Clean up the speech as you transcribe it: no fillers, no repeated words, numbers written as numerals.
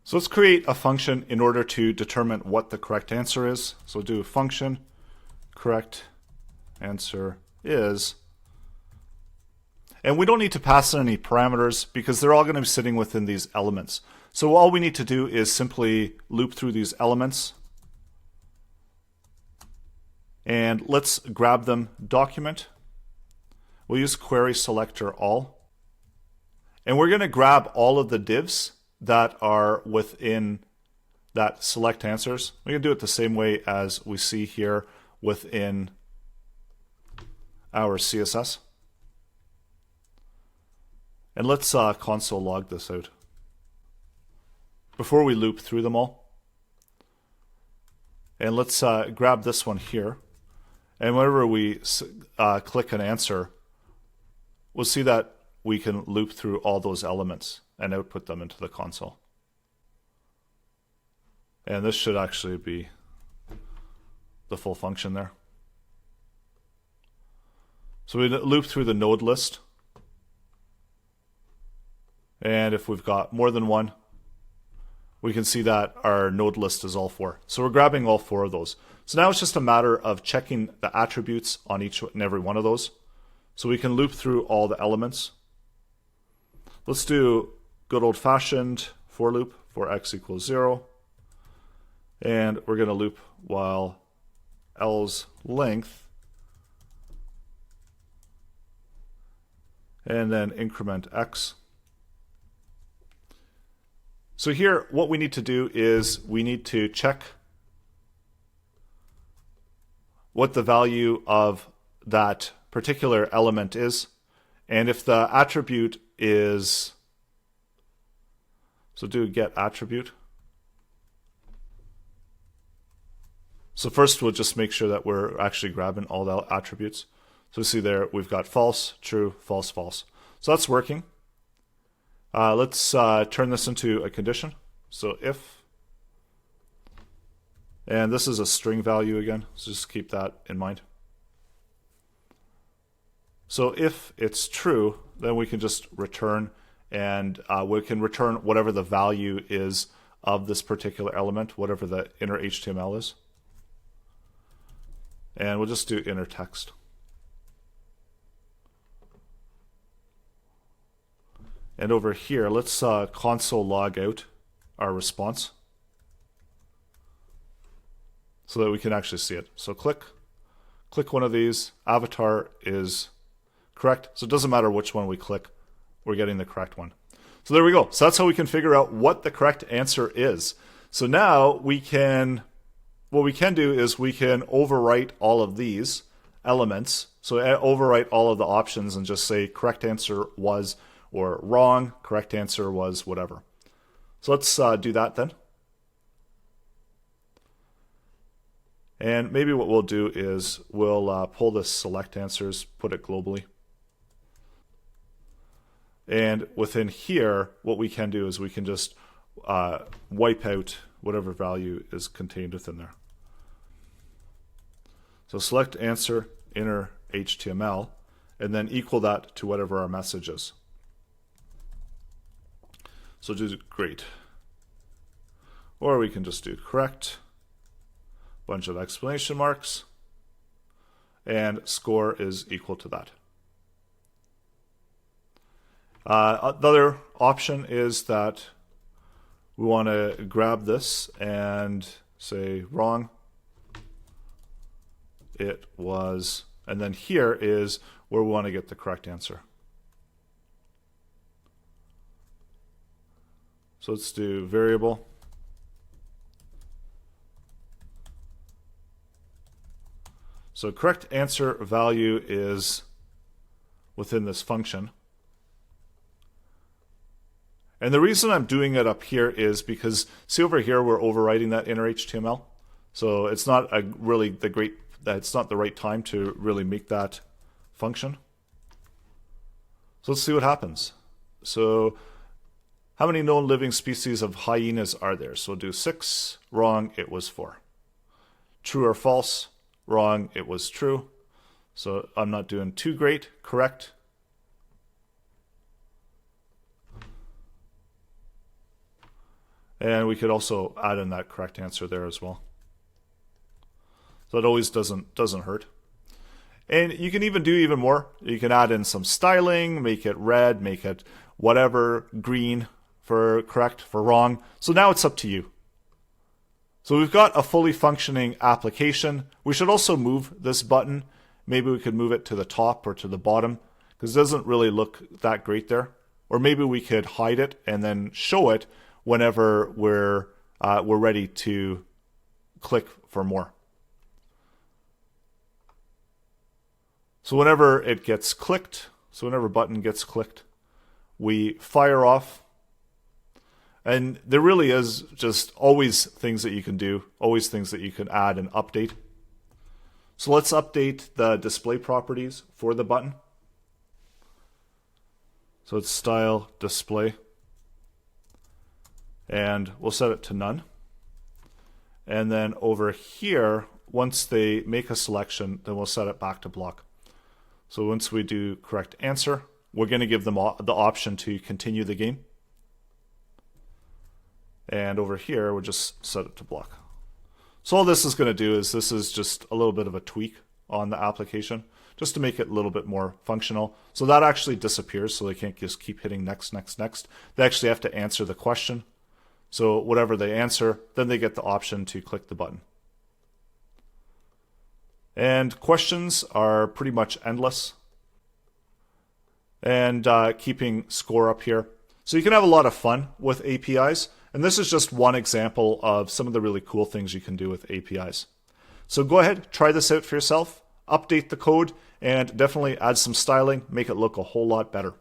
So let's create a function in order to determine what the correct answer is. So we'll do function correct answer is. And we don't need to pass in any parameters because they're all going to be sitting within these elements. So all we need to do is simply loop through these elements. And let's grab them, document. We'll use query selector all. And we're going to grab all of the divs that are within that select answers. We can do it the same way as we see here within our CSS. And let's console log this out before we loop through them all. And let's grab this one here. And whenever we click an answer, we'll see that we can loop through all those elements and output them into the console. And this should actually be the full function there. So we loop through the node list. And if we've got more than one, we can see that our node list is all 4. So we're grabbing all 4 of those. So now it's just a matter of checking the attributes on each and every one of those. So we can loop through all the elements. Let's do good old-fashioned for loop for x equals 0. And we're going to loop while L's length, and then increment x. So here, what we need to do is we need to check what the value of that particular element is. And if the attribute is, so do get attribute. So first we'll just make sure that we're actually grabbing all the attributes. So see there, we've got false, true, false, false. So that's working. Let's turn this into a condition. So if, and this is a string value again, so just keep that in mind. So if it's true, then we can just return, and we can return whatever the value is of this particular element, whatever the inner HTML is. And we'll just do inner text. And over here, let's console log out our response so that we can actually see it. So click one of these. Avatar is correct. So it doesn't matter which one we click, we're getting the correct one. So there we go. So that's how we can figure out what the correct answer is. So now we can, what we can do is we can overwrite all of these elements. So overwrite all of the options and just say correct answer was, or wrong, correct answer was whatever. So let's do that then. And maybe what we'll do is we'll pull this select answers, put it globally. And within here, what we can do is we can just wipe out whatever value is contained within there. So select answer inner HTML, and then equal that to whatever our message is. So do great. Or we can just do correct, bunch of exclamation marks, and score is equal to that. The other option is that we want to grab this and say wrong. It was, and then here is where we want to get the correct answer. So let's do variable. So correct answer value is within this function. And the reason I'm doing it up here is because, see over here, we're overwriting that inner HTML. So it's not really it's not the right time to really make that function. So let's see what happens. So how many known living species of hyenas are there? So we'll do 6, wrong, it was 4. True or false, wrong, it was true. So I'm not doing too great, correct. And we could also add in that correct answer there as well. So it always doesn't hurt. And you can even do even more. You can add in some styling, make it red, make it whatever, green for correct, for wrong. So now it's up to you. So we've got a fully functioning application. We should also move this button. Maybe we could move it to the top or to the bottom because it doesn't really look that great there. Or maybe we could hide it and then show it whenever we're ready to click for more. So whenever it gets clicked, so whenever a button gets clicked, we fire off. And there really is just always things that you can do, always things that you can add and update. So let's update the display properties for the button. So it's style display. And we'll set it to none. And then over here, once they make a selection, then we'll set it back to block. So once we do correct answer, we're going to give them the option to continue the game. And over here, we'll just set it to block. So all this is going to do is this is just a little bit of a tweak on the application, just to make it a little bit more functional. So that actually disappears, so they can't just keep hitting next, next, next. They actually have to answer the question. So whatever they answer, then they get the option to click the button. And questions are pretty much endless. And keeping score up here. So you can have a lot of fun with APIs. And this is just one example of some of the really cool things you can do with APIs. So go ahead, try this out for yourself, update the code, and definitely add some styling, make it look a whole lot better.